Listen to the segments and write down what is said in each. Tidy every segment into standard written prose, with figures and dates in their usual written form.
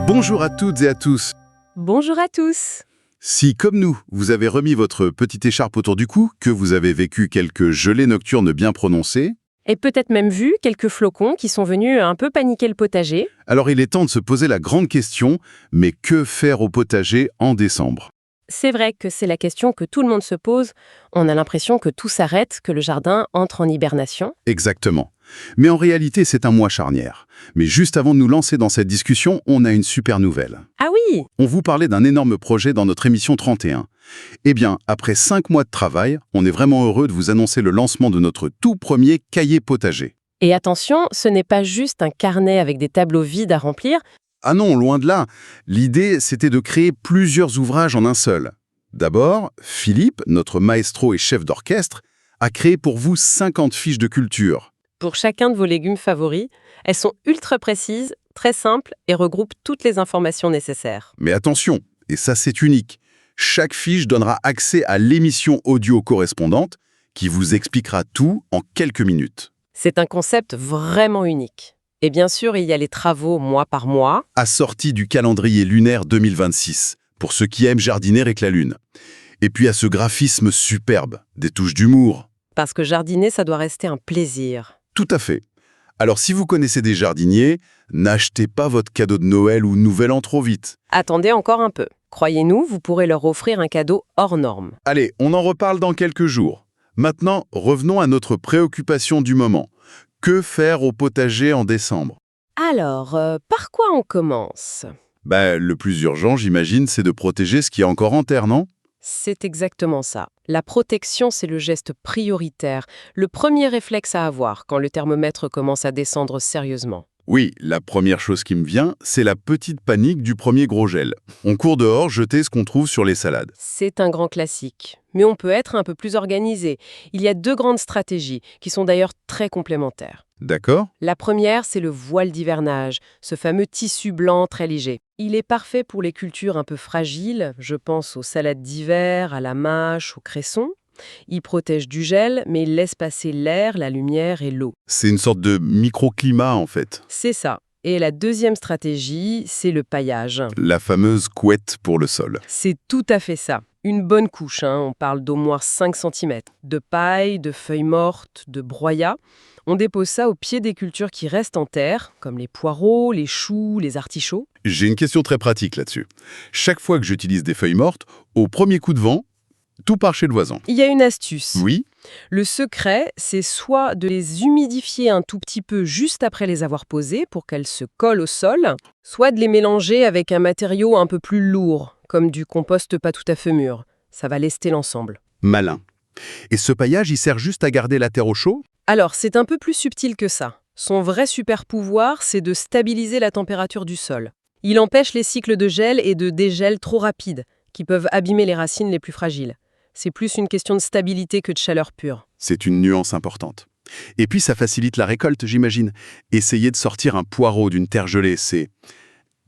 Bonjour à toutes et à tous. Bonjour à tous. Si, comme nous, vous avez remis votre petite écharpe autour du cou, que vous avez vécu quelques gelées nocturnes bien prononcées, Et peut-être même vu quelques flocons qui sont venus un peu paniquer le potager. alors il est temps de se poser la grande question, mais que faire au potager en décembre? C'est vrai que c'est la question que tout le monde se pose. On a l'impression que tout s'arrête, que le jardin entre en hibernation. Exactement. Mais en réalité, c'est un mois charnière. Mais juste avant de nous lancer dans cette discussion, on a une super nouvelle. Ah oui. On vous parlait d'un énorme projet dans notre émission 31. Eh bien, après 5 mois de travail, on est vraiment heureux de vous annoncer le lancement de notre tout premier cahier potager. Et attention, ce n'est pas juste un carnet avec des tableaux vides à remplir. Ah non, loin de là. L'idée, c'était de créer plusieurs ouvrages en un seul. D'abord, Philippe, notre maestro et chef d'orchestre, a créé pour vous 50 fiches de culture. Pour chacun de vos légumes favoris, elles sont ultra précises, très simples et regroupent toutes les informations nécessaires. Mais attention, et ça c'est unique, chaque fiche donnera accès à l'émission audio correspondante qui vous expliquera tout en quelques minutes. C'est un concept vraiment unique. Et bien sûr, il y a les travaux mois par mois. Assorti du calendrier lunaire 2026, pour ceux qui aiment jardiner avec la lune. Et puis à ce graphisme superbe, des touches d'humour. Parce que jardiner, ça doit rester un plaisir. Tout à fait. Alors si vous connaissez des jardiniers, n'achetez pas votre cadeau de Noël ou Nouvel An trop vite. Attendez encore un peu. Croyez-nous, vous pourrez leur offrir un cadeau hors norme. Allez, on en reparle dans quelques jours. Maintenant, revenons à notre préoccupation du moment. Que faire au potager en décembre? Alors, par quoi on commence? Le plus urgent, j'imagine, c'est de protéger ce qui est encore en terre, non? C'est exactement ça. La protection, c'est le geste prioritaire, le premier réflexe à avoir quand le thermomètre commence à descendre sérieusement. Oui, la première chose qui me vient, c'est la petite panique du premier gros gel. On court dehors jeter ce qu'on trouve sur les salades. C'est un grand classique. Mais on peut être un peu plus organisé. Il y a deux grandes stratégies, qui sont d'ailleurs très complémentaires. D'accord? La première, c'est le voile d'hivernage, ce fameux tissu blanc très léger. Il est parfait pour les cultures un peu fragiles, je pense aux salades d'hiver, à la mâche, au cresson. Il protège du gel, mais il laisse passer l'air, la lumière et l'eau. C'est une sorte de microclimat, en fait. C'est ça. Et la deuxième stratégie, c'est le paillage. La fameuse couette pour le sol. C'est tout à fait ça. Une bonne couche, on parle d'au moins 5 cm. De paille, de feuilles mortes, de broyat. On dépose ça au pied des cultures qui restent en terre, comme les poireaux, les choux, les artichauts. J'ai une question très pratique là-dessus. Chaque fois que j'utilise des feuilles mortes, au premier coup de vent, tout part chez le voisin. Il y a une astuce. Oui? Le secret, c'est soit de les humidifier un tout petit peu juste après les avoir posées pour qu'elles se collent au sol, soit de les mélanger avec un matériau un peu plus lourd, comme du compost pas tout à fait mûr. Ça va lester l'ensemble. Malin. Et ce paillage, il sert juste à garder la terre au chaud? Alors, c'est un peu plus subtil que ça. Son vrai super pouvoir, c'est de stabiliser la température du sol. Il empêche les cycles de gel et de dégel trop rapides, qui peuvent abîmer les racines les plus fragiles. C'est plus une question de stabilité que de chaleur pure. C'est une nuance importante. Et puis ça facilite la récolte, j'imagine. Essayer de sortir un poireau d'une terre gelée, c'est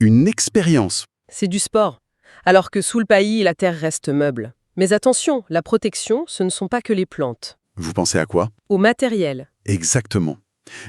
une expérience. C'est du sport. Alors que sous le paillis, la terre reste meuble. Mais attention, la protection, ce ne sont pas que les plantes. Vous pensez à quoi? Au matériel. Exactement.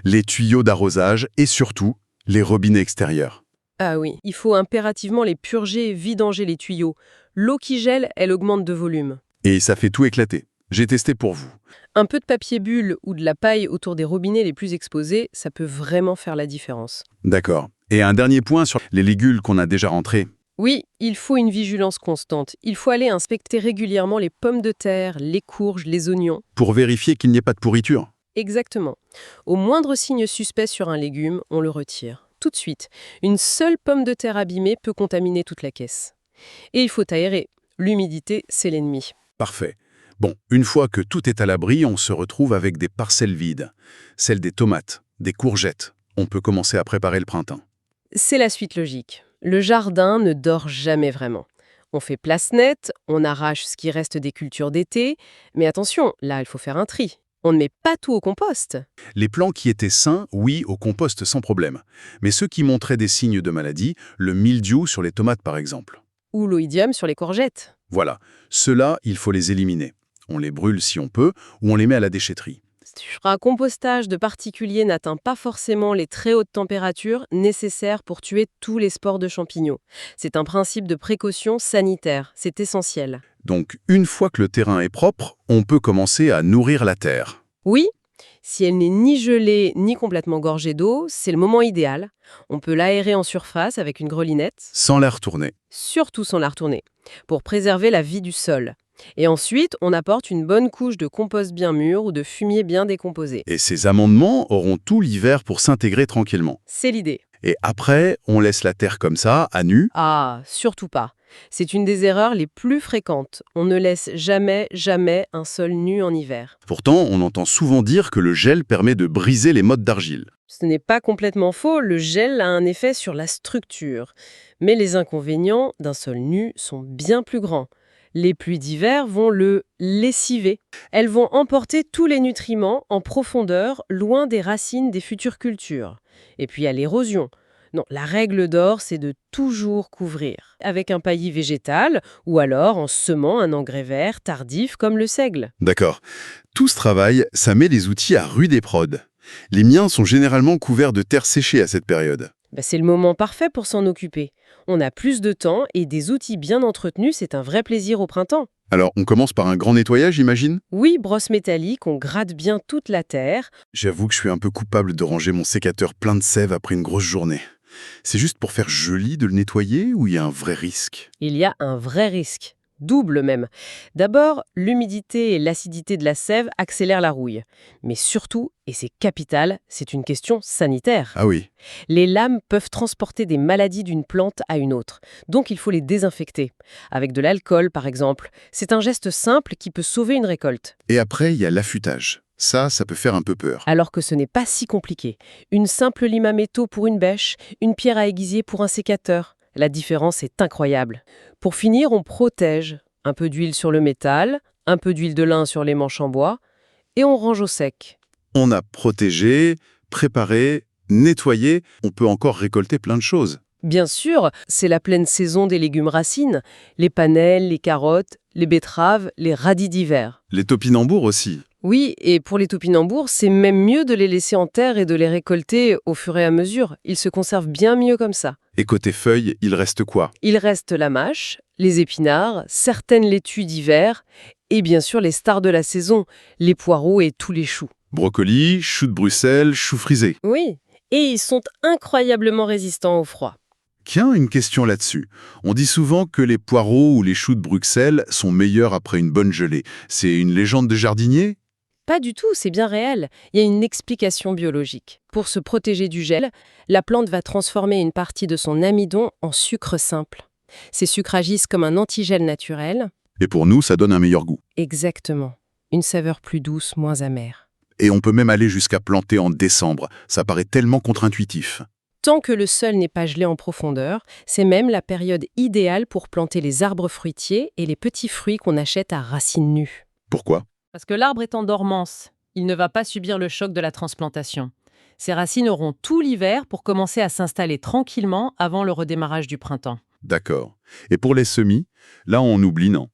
Les tuyaux d'arrosage et surtout, les robinets extérieurs. Ah oui, il faut impérativement les purger et vidanger les tuyaux. L'eau qui gèle, elle augmente de volume. Et ça fait tout éclater. J'ai testé pour vous. Un peu de papier bulle ou de la paille autour des robinets les plus exposés, ça peut vraiment faire la différence. D'accord. Et un dernier point sur les légumes qu'on a déjà rentrés. Oui, il faut une vigilance constante. Il faut aller inspecter régulièrement les pommes de terre, les courges, les oignons. Pour vérifier qu'il n'y ait pas de pourriture. Exactement. Au moindre signe suspect sur un légume, on le retire. Tout de suite. Une seule pomme de terre abîmée peut contaminer toute la caisse. Et il faut aérer. L'humidité, c'est l'ennemi. Parfait. Bon, une fois que tout est à l'abri, on se retrouve avec des parcelles vides. Celles des tomates, des courgettes. On peut commencer à préparer le printemps. C'est la suite logique. Le jardin ne dort jamais vraiment. On fait place nette, on arrache ce qui reste des cultures d'été, mais attention, là, il faut faire un tri. On ne met pas tout au compost. Les plants qui étaient sains, oui, au compost sans problème. Mais ceux qui montraient des signes de maladie, le mildiou sur les tomates par exemple. Ou l'oïdium sur les courgettes. Voilà, ceux-là, il faut les éliminer. On les brûle si on peut, ou on les met à la déchetterie. Un compostage de particulier n'atteint pas forcément les très hautes températures nécessaires pour tuer tous les spores de champignons. C'est un principe de précaution sanitaire, c'est essentiel. Donc, une fois que le terrain est propre, on peut commencer à nourrir la terre. Oui, si elle n'est ni gelée ni complètement gorgée d'eau, c'est le moment idéal. On peut l'aérer en surface avec une grelinette, Sans la retourner. surtout sans la retourner, pour préserver la vie du sol. Et ensuite, on apporte une bonne couche de compost bien mûr ou de fumier bien décomposé. Et ces amendements auront tout l'hiver pour s'intégrer tranquillement. C'est l'idée. Et après, on laisse la terre comme ça, à nu. Ah, surtout pas. C'est une des erreurs les plus fréquentes. On ne laisse jamais un sol nu en hiver. Pourtant, on entend souvent dire que le gel permet de briser les mottes d'argile. Ce n'est pas complètement faux, le gel a un effet sur la structure. Mais les inconvénients d'un sol nu sont bien plus grands. Les pluies d'hiver vont le lessiver. Elles vont emporter tous les nutriments en profondeur, loin des racines des futures cultures. Et puis il y a l'érosion. Non, la règle d'or, c'est de toujours couvrir, avec un paillis végétal, ou alors en semant un engrais vert tardif comme le seigle. D'accord. Tout ce travail, ça met les outils à rude épreuve. Les miens sont généralement couverts de terre séchée à cette période. C'est le moment parfait pour s'en occuper. On a plus de temps et des outils bien entretenus, c'est un vrai plaisir au printemps. Alors, on commence par un grand nettoyage, j'imagine? Oui, brosse métallique, on gratte bien toute la terre. J'avoue que je suis un peu coupable de ranger mon sécateur plein de sève après une grosse journée. C'est juste pour faire joli de le nettoyer ou il y a un vrai risque? Il y a un vrai risque. Double même. D'abord, l'humidité et l'acidité de la sève accélèrent la rouille. Mais surtout, et c'est capital, c'est une question sanitaire. Ah oui. Les lames peuvent transporter des maladies d'une plante à une autre. Donc il faut les désinfecter. Avec de l'alcool, par exemple. C'est un geste simple qui peut sauver une récolte. Et après, il y a l'affûtage. Ça peut faire un peu peur. Alors que ce n'est pas si compliqué. Une simple lime à métaux pour une bêche, une pierre à aiguiser pour un sécateur. La différence est incroyable. Pour finir, on protège. Un peu d'huile sur le métal, un peu d'huile de lin sur les manches en bois, et on range au sec. On a protégé, préparé, nettoyé, on peut encore récolter plein de choses. Bien sûr, c'est la pleine saison des légumes racines. Les panelles, les carottes, les betteraves, les radis d'hiver. Les topinambours aussi. Oui, et pour les topinambours, c'est même mieux de les laisser en terre et de les récolter au fur et à mesure. Ils se conservent bien mieux comme ça. Et côté feuilles, il reste quoi? Il reste la mâche, les épinards, certaines laitues d'hiver, et bien sûr les stars de la saison, les poireaux et tous les choux. Brocoli, choux de Bruxelles, choux frisés. Oui, et ils sont incroyablement résistants au froid. Tiens, une question là-dessus. On dit souvent que les poireaux ou les choux de Bruxelles sont meilleurs après une bonne gelée. C'est une légende de jardinier? Pas du tout, c'est bien réel. Il y a une explication biologique. Pour se protéger du gel, la plante va transformer une partie de son amidon en sucre simple. Ces sucres agissent comme un antigel naturel. Et pour nous, ça donne un meilleur goût. Exactement. Une saveur plus douce, moins amère. Et on peut même aller jusqu'à planter en décembre. Ça paraît tellement contre-intuitif. Tant que le sol n'est pas gelé en profondeur, c'est même la période idéale pour planter les arbres fruitiers et les petits fruits qu'on achète à racines nues. Pourquoi? Parce que l'arbre est en dormance, il ne va pas subir le choc de la transplantation. Ses racines auront tout l'hiver pour commencer à s'installer tranquillement avant le redémarrage du printemps. D'accord. Et pour les semis, là on oublie, non?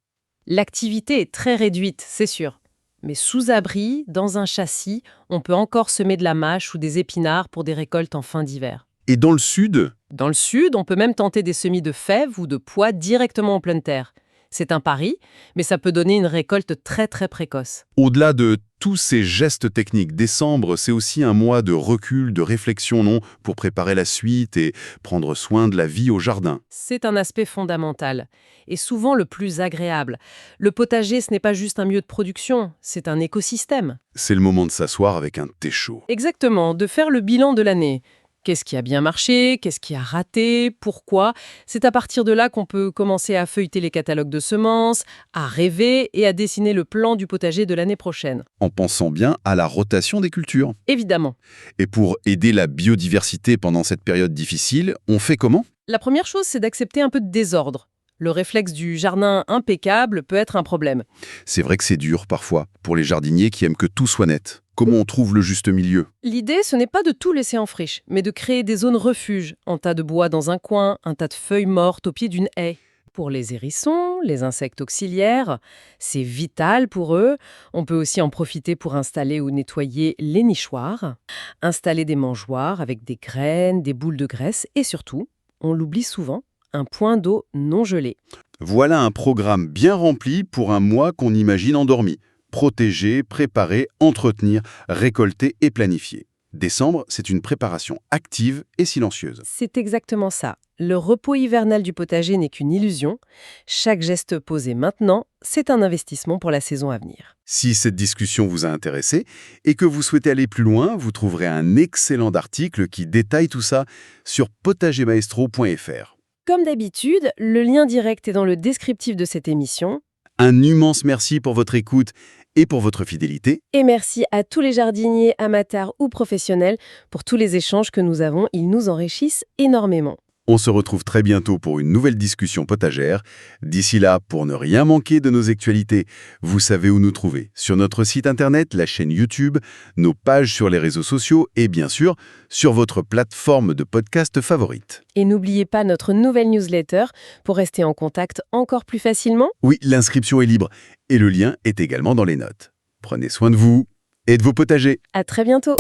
L'activité est très réduite, c'est sûr. Mais sous abri, dans un châssis, on peut encore semer de la mâche ou des épinards pour des récoltes en fin d'hiver. Et dans le sud? Dans le sud, on peut même tenter des semis de fèves ou de pois directement en pleine terre. C'est un pari, mais ça peut donner une récolte très très précoce. Au-delà de tous ces gestes techniques, décembre, c'est aussi un mois de recul, de réflexion, non? Pour préparer la suite et prendre soin de la vie au jardin. C'est un aspect fondamental, et souvent le plus agréable. Le potager, ce n'est pas juste un lieu de production, c'est un écosystème. C'est le moment de s'asseoir avec un thé chaud. Exactement, de faire le bilan de l'année. Qu'est-ce qui a bien marché? Qu'est-ce qui a raté? Pourquoi? C'est à partir de là qu'on peut commencer à feuilleter les catalogues de semences, à rêver et à dessiner le plan du potager de l'année prochaine. En pensant bien à la rotation des cultures. Évidemment. Et pour aider la biodiversité pendant cette période difficile, on fait comment? La première chose, c'est d'accepter un peu de désordre. Le réflexe du jardin impeccable peut être un problème. C'est vrai que c'est dur parfois, pour les jardiniers qui aiment que tout soit net. Comment on trouve le juste milieu? L'idée, ce n'est pas de tout laisser en friche, mais de créer des zones refuges, un tas de bois dans un coin, un tas de feuilles mortes au pied d'une haie. pour les hérissons, les insectes auxiliaires. C'est vital pour eux. On peut aussi en profiter pour installer ou nettoyer les nichoirs, installer des mangeoires avec des graines, des boules de graisse et surtout, on l'oublie souvent, un point d'eau non gelé. Voilà un programme bien rempli pour un mois qu'on imagine endormi. Protéger, préparer, entretenir, récolter et planifier. Décembre, c'est une préparation active et silencieuse. C'est exactement ça. Le repos hivernal du potager n'est qu'une illusion. Chaque geste posé maintenant, c'est un investissement pour la saison à venir. Si cette discussion vous a intéressé et que vous souhaitez aller plus loin, vous trouverez un excellent article qui détaille tout ça sur potagermaestro.fr. Comme d'habitude, le lien direct est dans le descriptif de cette émission. Un immense merci pour votre écoute et pour votre fidélité. Et merci à tous les jardiniers, amateurs ou professionnels pour tous les échanges que nous avons. Ils nous enrichissent énormément. On se retrouve très bientôt pour une nouvelle discussion potagère. D'ici là, pour ne rien manquer de nos actualités, vous savez où nous trouver. Sur notre site internet, la chaîne YouTube, nos pages sur les réseaux sociaux et bien sûr, sur votre plateforme de podcast favorite. Et n'oubliez pas notre nouvelle newsletter pour rester en contact encore plus facilement. Oui, l'inscription est libre et le lien est également dans les notes. Prenez soin de vous et de vos potagers. À très bientôt.